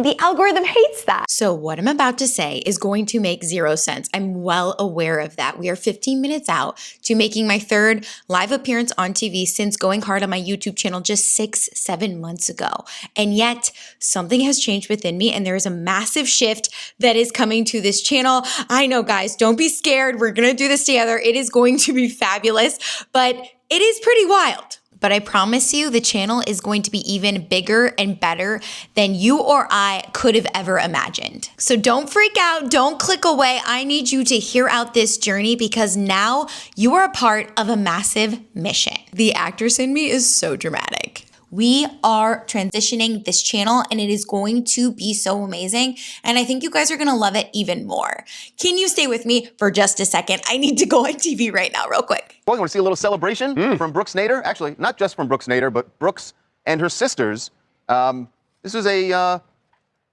The algorithm hates that. So what I'm about to say is going to make 0 sense. I'm well aware of that. We are 15 minutes out to making my 3rd live appearance on TV since going hard on my YouTube channel just 6-7 months ago. And yet something has changed within me and there is a massive shift that is coming to this channel. I know, guys, don't be scared. We're going to do this together. It is going to be fabulous, but it is pretty wild. But I promise you the channel is going to be even bigger and better than you or I could have ever imagined. So don't freak out, don't click away. I need you to hear out this journey because now you are a part of a massive mission. The actress in me is so dramatic. We are transitioning this channel and it is going to be so amazing. And I think you guys are gonna love it even more. Can you stay with me for just a second? I need to go on TV right now real quick. Well, you want to see a little celebration from Brooks Nader? Actually, not just from Brooks Nader, but Brooks and her sisters. This is a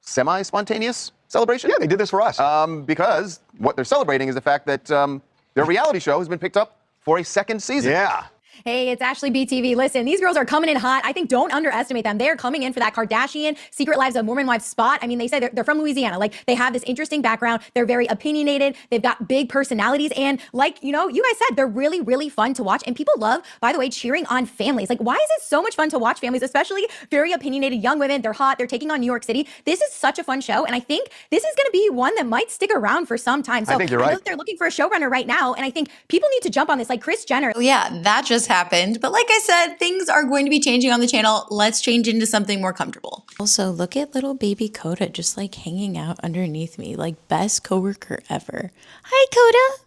semi-spontaneous celebration. Yeah, they did this for us. Because what they're celebrating is the fact that their reality show has been picked up for a 2nd season. Yeah. Hey, it's Ashley BTV. Listen, these girls are coming in hot. I think don't underestimate them. They're coming in for that Kardashian Secret Lives of Mormon Wives spot. I mean, they say they're from Louisiana. Like, they have this interesting background. They're very opinionated. They've got big personalities. And like, you know, you guys said, they're really, really fun to watch. And people love, by the way, cheering on families. Like, why is it so much fun to watch families, especially very opinionated young women? They're hot. They're taking on New York City. This is such a fun show. And I think this is going to be one that might stick around for some time. So I think you're right. know they're looking for a showrunner right now. And I think people need to jump on this, like Kris Jenner. Oh yeah, that just happened. But like I said, things are going to be changing on the channel. Let's change into something more comfortable. Also, look at little baby Coda just like hanging out underneath me, like best coworker ever. Hi, Coda.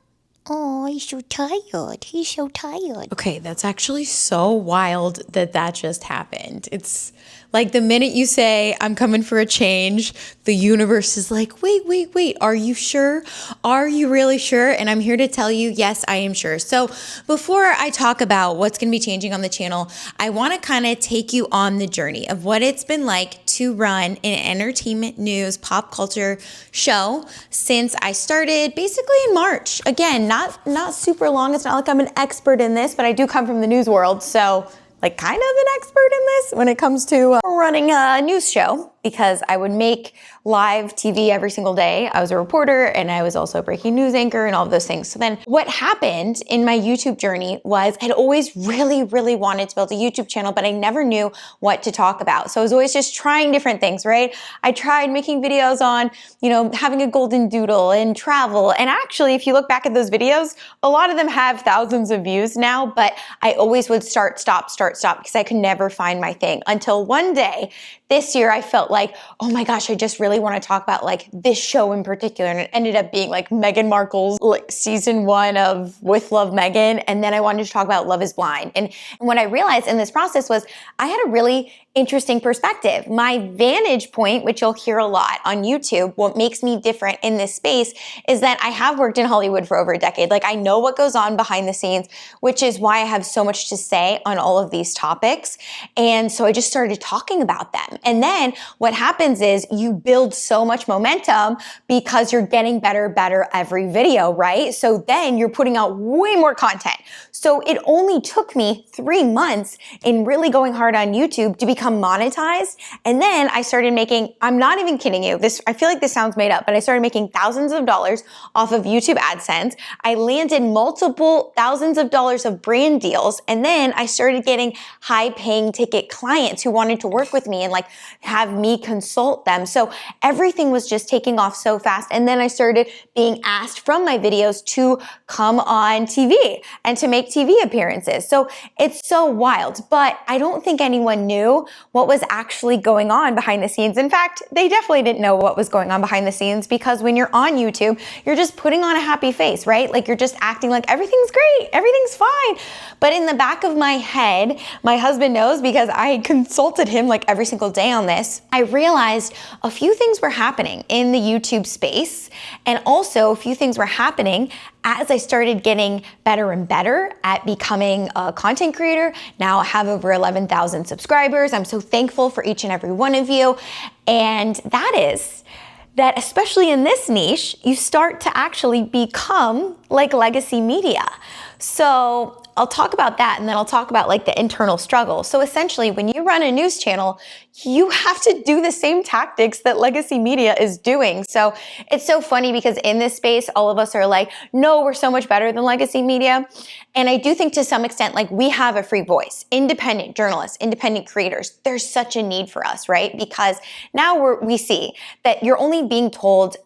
Oh, he's so tired. He's so tired. Okay, that's actually so wild that that just happened. It's like the minute you say, I'm coming for a change, the universe is like, wait, are you sure? Are you really sure? And I'm here to tell you, yes, I am sure. So before I talk about what's going to be changing on the channel, I want to kind of take you on the journey of what it's been like to run an entertainment news pop culture show since I started basically in March. Again, not super long. It's not like I'm an expert in this, but I do come from the news world. So like kind of an expert in this when it comes to running a news show because I would make live TV every single day. I was a reporter and I was also a breaking news anchor and all of those things. So then what happened in my YouTube journey was I'd always really, really wanted to build a YouTube channel, but I never knew what to talk about. So I was always just trying different things, right? I tried making videos on, you know, having a golden doodle and travel. And actually, if you look back at those videos, a lot of them have thousands of views now, but I always would start, stop because I could never find my thing until one day this year I felt like, oh my gosh, I just really want to talk about like this show in particular. And it ended up being like Meghan Markle's like season 1 of With Love Meghan. And then I wanted to talk about Love is Blind. And what I realized in this process was I had a really interesting perspective. My vantage point, which you'll hear a lot on YouTube, what makes me different in this space is that I have worked in Hollywood for over a decade. Like I know what goes on behind the scenes, which is why I have so much to say on all of these topics. And so I just started talking about them. And then what happens is you build so much momentum because you're getting better every video, right? So then you're putting out way more content. So it only took me 3 months in really going hard on YouTube to become monetized. And then I started making, I'm not even kidding you, I feel like this sounds made up, but I started making thousands of dollars off of YouTube AdSense. I landed multiple thousands of dollars of brand deals. And then I started getting high paying ticket clients who wanted to work with me and like have me consult them. So everything was just taking off so fast. And then I started being asked from my videos to come on TV and to make TV appearances. So it's so wild, but I don't think anyone knew what was actually going on behind the scenes. In fact, they definitely didn't know what was going on behind the scenes because when you're on YouTube, you're just putting on a happy face, right? Like you're just acting like everything's great, everything's fine. But in the back of my head, my husband knows because I consulted him like every single day on this. I realized a few things were happening in the YouTube space, and also a few things were happening as I started getting better and better at becoming a content creator. Now I have over 11,000 subscribers. I'm so thankful for each and every one of you. And that is that especially in this niche, you start to actually become like legacy media. So I'll talk about that, and then I'll talk about like the internal struggle. So essentially, when you run a news channel, you have to do the same tactics that legacy media is doing. So it's so funny because in this space, all of us are like, no, we're so much better than legacy media. And I do think to some extent, like we have a free voice, independent journalists, independent creators. There's such a need for us, right? Because now we see that you're only being told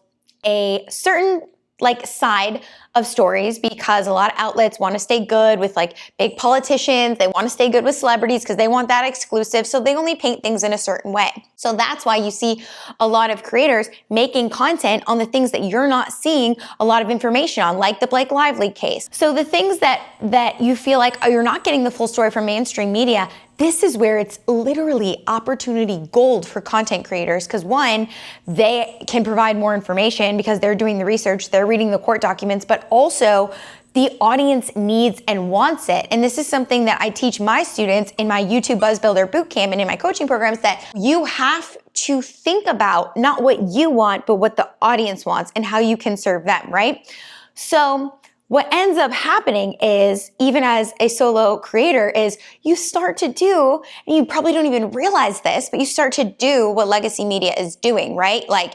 a certain like side of stories because a lot of outlets want to stay good with like big politicians. They want to stay good with celebrities because they want that exclusive. So they only paint things in a certain way. So that's why you see a lot of creators making content on the things that you're not seeing a lot of information on, like the Blake Lively case. So the things that you feel like, oh, you're not getting the full story from mainstream media, this is where it's literally opportunity gold for content creators because one, they can provide more information because they're doing the research, they're reading the court documents, but also the audience needs and wants it. And this is something that I teach my students in my YouTube Buzz Builder Bootcamp and in my coaching programs, that you have to think about not what you want, but what the audience wants and how you can serve them, right? So what ends up happening is, even as a solo creator, is you start to do, and you probably don't even realize this, but you start to do what legacy media is doing, right? Like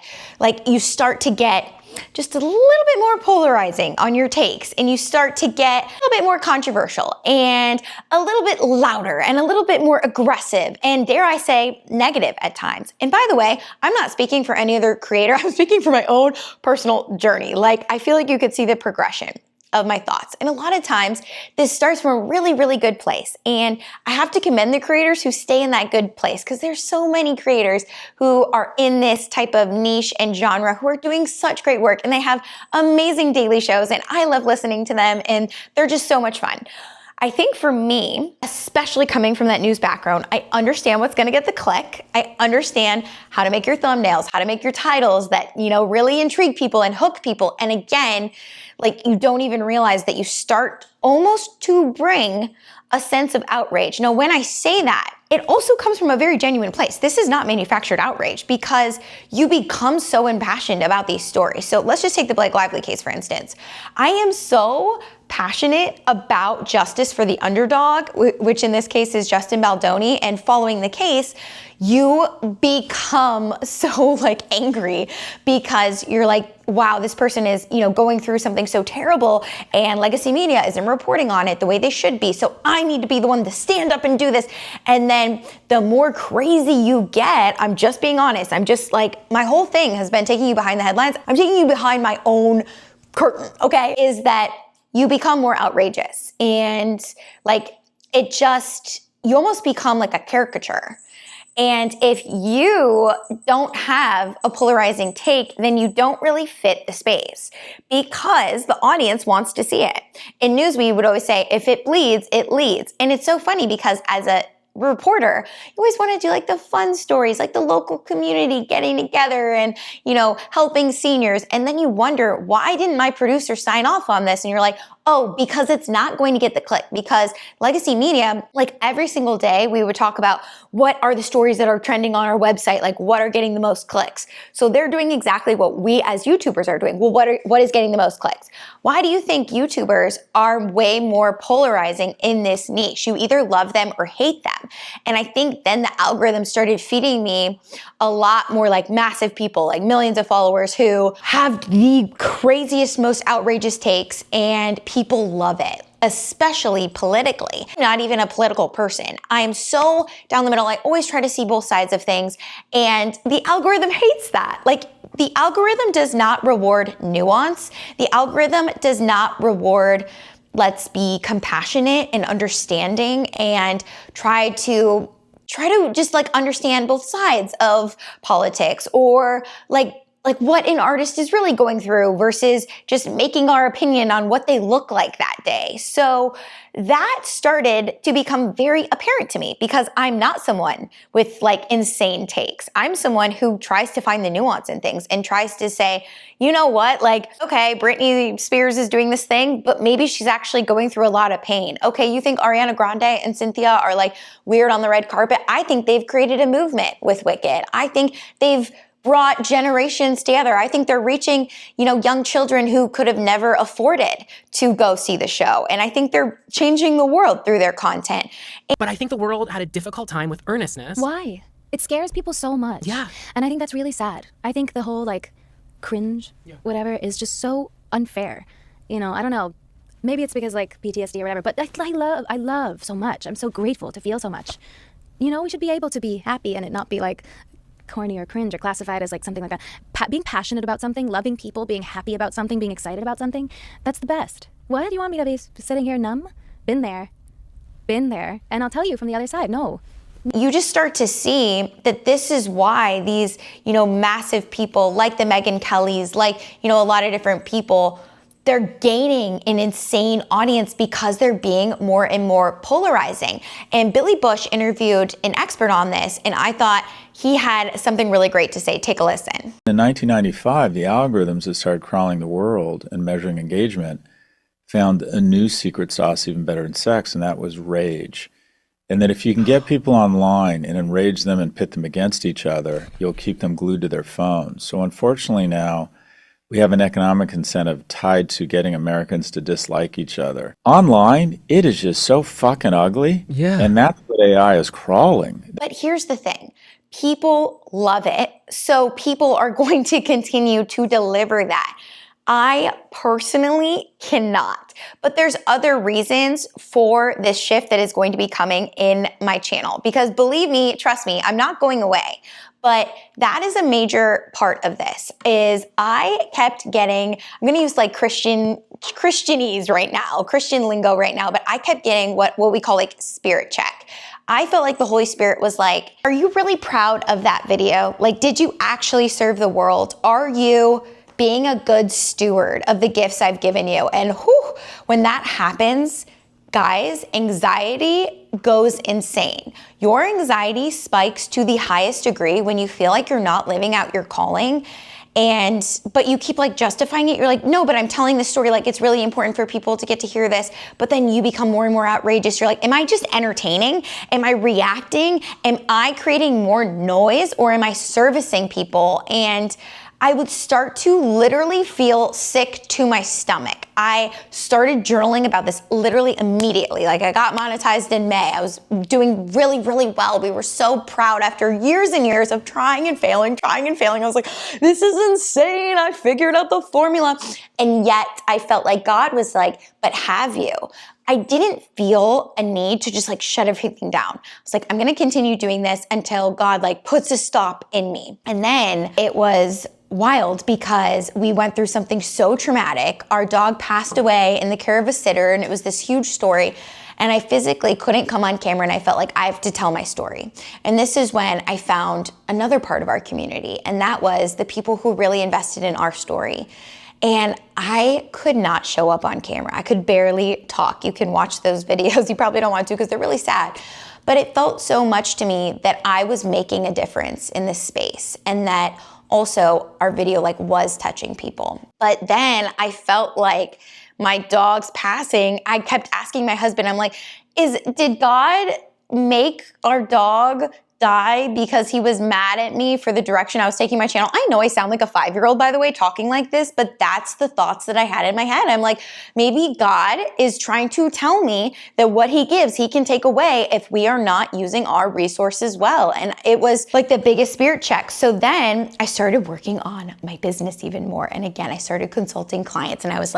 you start to get just a little bit more polarizing on your takes, and you start to get a little bit more controversial and a little bit louder and a little bit more aggressive and, dare I say, negative at times. And by the way, I'm not speaking for any other creator. I'm speaking for my own personal journey. Like, I feel like you could see the progression of my thoughts. And a lot of times this starts from a really, really good place. And I have to commend the creators who stay in that good place, because there's so many creators who are in this type of niche and genre who are doing such great work, and they have amazing daily shows, and I love listening to them, and they're just so much fun. I think for me, especially coming from that news background, I understand what's gonna get the click. I understand how to make your thumbnails, how to make your titles that, really intrigue people and hook people. And again, like, you don't even realize that you start almost to bring a sense of outrage. Now, when I say that, it also comes from a very genuine place. This is not manufactured outrage, because you become so impassioned about these stories. So let's just take the Blake Lively case, for instance. I am so passionate about justice for the underdog, which in this case is Justin Baldoni, and following the case, you become so angry because you're like, wow, this person is, going through something so terrible, and legacy media isn't reporting on it the way they should be. So I need to be the one to stand up and do this. And then the more crazy you get, I'm just being honest, I'm just like, my whole thing has been taking you behind the headlines. I'm taking you behind my own curtain, okay? Is that you become more outrageous, and you almost become like a caricature. And if you don't have a polarizing take, then you don't really fit the space, because the audience wants to see it. In news, we would always say, if it bleeds, it leads. And it's so funny because as a reporter, you always want to do like the fun stories, like the local community getting together and, helping seniors. And then you wonder, why didn't my producer sign off on this? And you're like, oh, because it's not going to get the click. Because legacy media, like every single day, we would talk about what are the stories that are trending on our website, like what are getting the most clicks. So they're doing exactly what we as YouTubers are doing. Well, what is getting the most clicks? Why do you think YouTubers are way more polarizing in this niche? You either love them or hate them. And I think then the algorithm started feeding me a lot more like massive people, like millions of followers who have the craziest, most outrageous takes, and people love it, especially politically. I'm not even a political person. I am so down the middle. I always try to see both sides of things, and the algorithm hates that. The algorithm does not reward nuance. The algorithm does not reward, let's be compassionate and understanding and try to just understand both sides of politics, or like what an artist is really going through versus just making our opinion on what they look like that day. So that started to become very apparent to me, because I'm not someone with insane takes. I'm someone who tries to find the nuance in things and tries to say, you know what, okay, Britney Spears is doing this thing, but maybe she's actually going through a lot of pain. Okay, you think Ariana Grande and Cynthia are weird on the red carpet? I think they've created a movement with Wicked. I think they've brought generations together. I think they're reaching, young children who could have never afforded to go see the show. And I think they're changing the world through their content. But I think the world had a difficult time with earnestness. Why? It scares people so much. Yeah. And I think that's really sad. I think the whole cringe, whatever, is just so unfair. I don't know. Maybe it's because PTSD or whatever, but I love so much. I'm so grateful to feel so much. We should be able to be happy and it not be corny or cringe or classified as something like that. Being passionate about something, loving people, being happy about something, being excited about something, that's the best. What? You want me to be sitting here numb? Been there. And I'll tell you from the other side, no. You just start to see that this is why these, massive people like the Megyn Kellys, a lot of different people, they're gaining an insane audience because they're being more and more polarizing. And Billy Bush interviewed an expert on this, and I thought he had something really great to say. Take a listen. In 1995, the algorithms that started crawling the world and measuring engagement found a new secret sauce even better than sex, and that was rage. And that if you can get people online and enrage them and pit them against each other, you'll keep them glued to their phones. So unfortunately now, we have an economic incentive tied to getting Americans to dislike each other. Online, it is just so fucking ugly. Yeah. And that's what AI is crawling. But here's the thing. People love it, so people are going to continue to deliver that. I personally cannot, but there's other reasons for this shift that is going to be coming in my channel, because believe me, trust me, I'm not going away. But that is a major part of this, is I kept getting, I'm going to use Christianese right now, Christian lingo right now, but I kept getting what we call spirit check. I felt like the Holy Spirit was like, are you really proud of that video? Did you actually serve the world? Are you being a good steward of the gifts I've given you? And when that happens, guys, anxiety goes insane. Your anxiety spikes to the highest degree when you feel like you're not living out your calling. But you keep justifying it. You're like, no, but I'm telling this story. It's really important for people to get to hear this. But then you become more and more outrageous. You're like, am I just entertaining? Am I reacting? Am I creating more noise, or am I servicing people? And I would start to literally feel sick to my stomach. I started journaling about this literally immediately. I got monetized in May. I was doing really, really well. We were so proud after years and years of trying and failing. I was like, this is insane. I figured out the formula. And yet I felt like God was like, but have you? I didn't feel a need to just shut everything down. I was like, I'm gonna continue doing this until God puts a stop in me. And then it was wild because we went through something so traumatic. Our dog passed away in the care of a sitter, and it was this huge story. And I physically couldn't come on camera, and I felt like I have to tell my story. And this is when I found another part of our community, and that was the people who really invested in our story. And I could not show up on camera. I could barely talk. You can watch those videos. You probably don't want to because they're really sad. But it felt so much to me that I was making a difference in this space, and that also our video was touching people. But then I felt like my dog's passing. I kept asking my husband, I'm like, did God make our dog die because he was mad at me for the direction I was taking my channel? I know I sound like a 5-year-old, by the way, talking like this, but that's the thoughts that I had in my head. I'm like, maybe God is trying to tell me that what he gives, he can take away if we are not using our resources well. And it was the biggest spirit check. So then I started working on my business even more. And again, I started consulting clients, and I was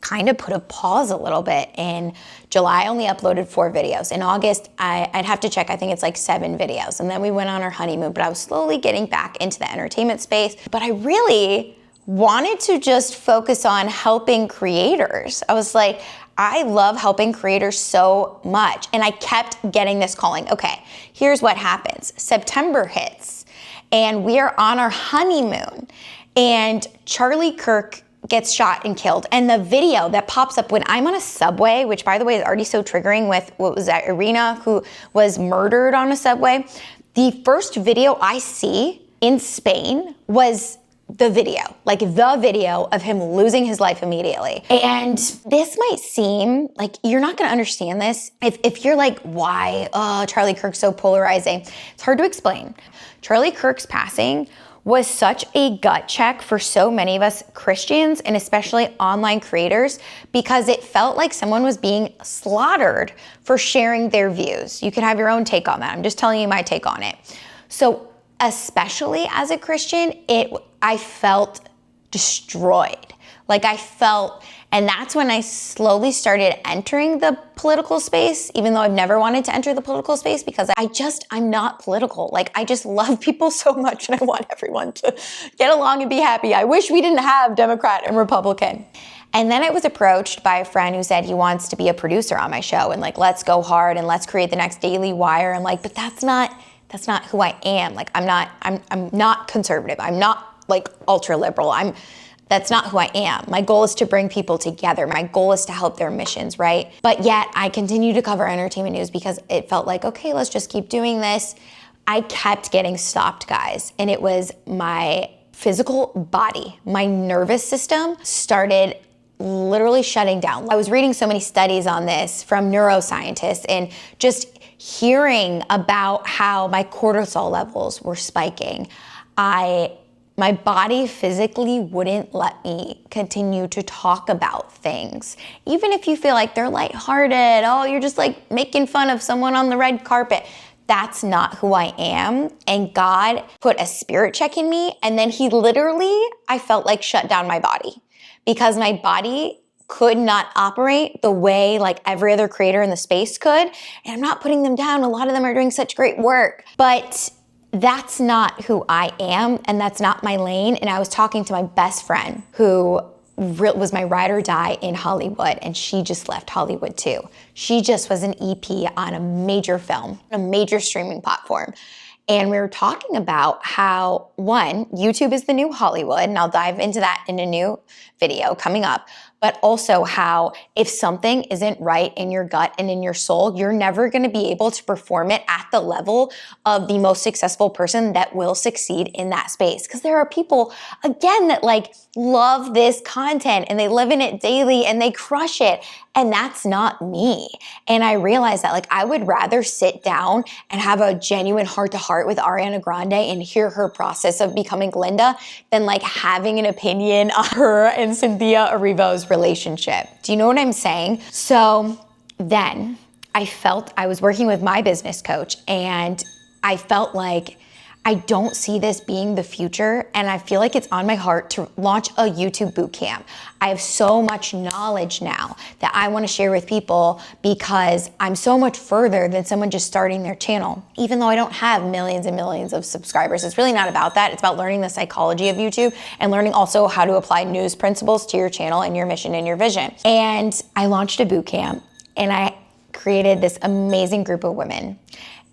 kind of put a pause a little bit. In July, I only uploaded 4 videos. In August, I'd have to check, I think it's 7 videos. And then we went on our honeymoon, but I was slowly getting back into the entertainment space. But I really wanted to just focus on helping creators. I was like, I love helping creators so much. And I kept getting this calling. Okay, here's what happens. September hits, and we are on our honeymoon, and Charlie Kirk gets shot and killed. And the video that pops up when I'm on a subway, which by the way is already so triggering with, what was that, Irina, who was murdered on a subway. The first video I see in Spain was the video of him losing his life immediately. And this might seem like you're not gonna understand this. If you're like, why? Oh, Charlie Kirk's so polarizing. It's hard to explain. Charlie Kirk's passing was such a gut check for so many of us Christians and especially online creators, because it felt like someone was being slaughtered for sharing their views. You can have your own take on that. I'm just telling you my take on it. So especially as a Christian, I felt destroyed. Like I felt, and that's when I slowly started entering the political space, even though I've never wanted to enter the political space, because I'm not political. Like I just love people so much and I want everyone to get along and be happy. I wish we didn't have Democrat and Republican. And then I was approached by a friend who said he wants to be a producer on my show and like, let's go hard and let's create the next Daily Wire. And like, but that's not who I am. Like I'm not conservative. I'm not like ultra liberal. That's not who I am. My goal is to bring people together. My goal is to help their missions, right? But yet I continue to cover entertainment news because it felt like, okay, let's just keep doing this. I kept getting stopped, guys. And it was my physical body, my nervous system started literally shutting down. I was reading so many studies on this from neuroscientists and just hearing about how my cortisol levels were spiking. My body physically wouldn't let me continue to talk about things. Even if you feel like they're lighthearted, oh, you're just like making fun of someone on the red carpet. That's not who I am. And God put a spirit check in me. And then he literally, I felt like shut down my body because my body could not operate the way like every other creator in the space could. And I'm not putting them down. A lot of them are doing such great work, but that's not who I am and that's not my lane. And I was talking to my best friend who was my ride or die in Hollywood, and she just left Hollywood too. She just was an EP on a major film, a major streaming platform. And we were talking about how, one, YouTube is the new Hollywood, and I'll dive into that in a new video coming up, but also how if something isn't right in your gut and in your soul, you're never gonna be able to perform it at the level of the most successful person that will succeed in that space. Because there are people, again, that like love this content and they live in it daily and they crush it. And that's not me. And I realized that like I would rather sit down and have a genuine heart-to-heart with Ariana Grande and hear her process of becoming Glinda than like having an opinion on her and Cynthia Erivo's relationship. Do you know what I'm saying? So then I felt I was working with my business coach and I felt like I don't see this being the future, and I feel like it's on my heart to launch a YouTube bootcamp. I have so much knowledge now that I want to share with people because I'm so much further than someone just starting their channel. Even though I don't have millions and millions of subscribers, it's really not about that. It's about learning the psychology of YouTube and learning also how to apply news principles to your channel and your mission and your vision. And I launched a bootcamp and I created this amazing group of women.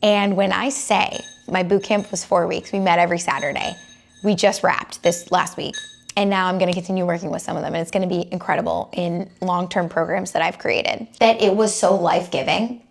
And when I say my boot camp was 4 weeks, we met every Saturday. We just wrapped this last week. And now I'm gonna continue working with some of them. And it's gonna be incredible in long-term programs that I've created. That it was so life-giving.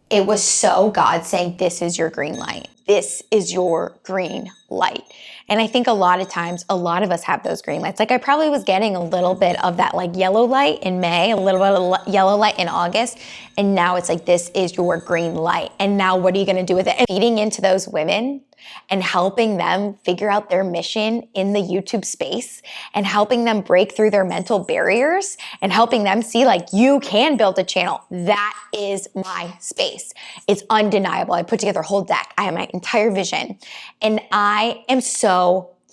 It was so God saying, this is your green light. This is your green light. And I think a lot of times, a lot of us have those green lights. Like I probably was getting a little bit of that like yellow light in May, a little bit of yellow light in August. And now it's like, this is your green light. And now what are you gonna do with it? And feeding into those women and helping them figure out their mission in the YouTube space and helping them break through their mental barriers and helping them see like you can build a channel. That is my space. It's undeniable. I put together a whole deck. I have my entire vision and I am so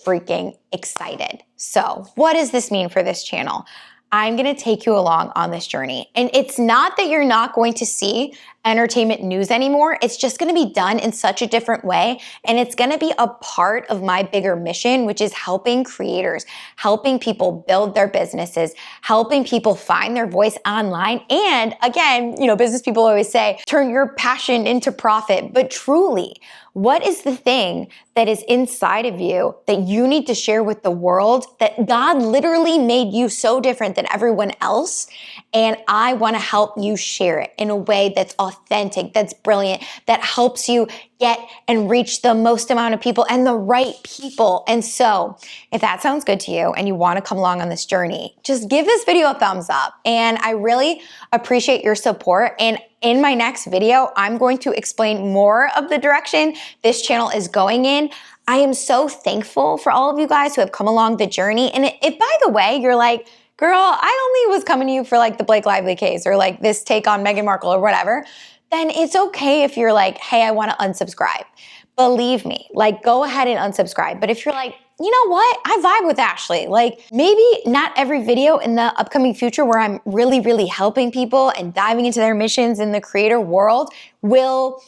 freaking excited. So what does this mean for this channel? I'm gonna take you along on this journey. And it's not that you're not going to see entertainment news anymore. It's just gonna be done in such a different way. And it's gonna be a part of my bigger mission, which is helping creators, helping people build their businesses, helping people find their voice online. And again, you know, business people always say, turn your passion into profit. But truly, what is the thing that is inside of you that you need to share with the world that God literally made you so different than everyone else? And I want to help you share it in a way that's authentic authentic, that's brilliant, that helps you get and reach the most amount of people and the right people. And so if that sounds good to you and you want to come along on this journey, just give this video a thumbs up. And I really appreciate your support. And in my next video, I'm going to explain more of the direction this channel is going in. I am so thankful for all of you guys who have come along the journey. And if by the way, you're like, girl, I only was coming to you for like the Blake Lively case or like this take on Meghan Markle or whatever, then it's okay if you're like, hey, I want to unsubscribe. Believe me, like go ahead and unsubscribe. But if you're like, you know what? I vibe with Ashley. Like maybe not every video in the upcoming future where I'm really, really helping people and diving into their missions in the creator world will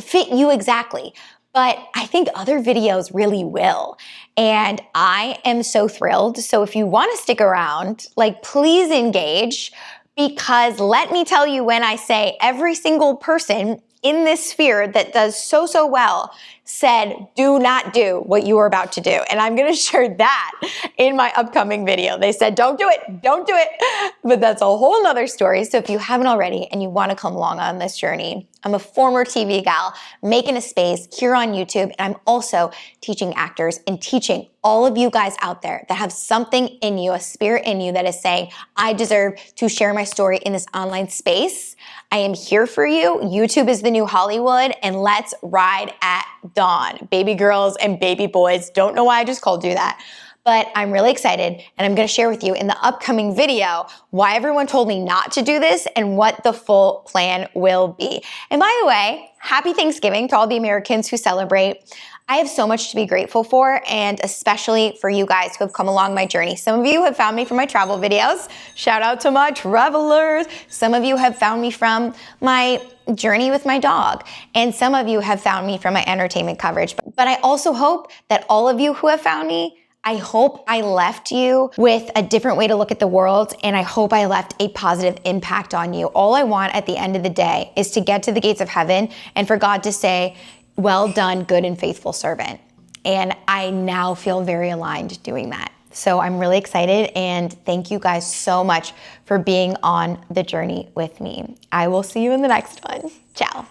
fit you exactly. But I think other videos really will. And I am so thrilled. So if you want to stick around, like please engage, because let me tell you, when I say every single person in this sphere that does so well said, do not do what you are about to do. And I'm going to share that in my upcoming video. They said, don't do it, don't do it. But that's a whole nother story. So if you haven't already and you want to come along on this journey, I'm a former TV gal making a space here on YouTube. And I'm also teaching actors and teaching all of you guys out there that have something in you, a spirit in you that is saying, I deserve to share my story in this online space. I am here for you. YouTube is the new Hollywood, and let's ride at dawn. Baby girls and baby boys. Don't know why I just called you that. But I'm really excited, and I'm gonna share with you in the upcoming video why everyone told me not to do this and what the full plan will be. And by the way, happy Thanksgiving to all the Americans who celebrate. I have so much to be grateful for, and especially for you guys who have come along my journey. Some of you have found me from my travel videos. Shout out to my travelers. Some of you have found me from my journey with my dog. And some of you have found me from my entertainment coverage. But I also hope that all of you who have found me, I hope I left you with a different way to look at the world, and I hope I left a positive impact on you. All I want at the end of the day is to get to the gates of heaven and for God to say, well done, good and faithful servant. And I now feel very aligned doing that. So I'm really excited, and thank you guys so much for being on the journey with me. I will see you in the next one. Ciao.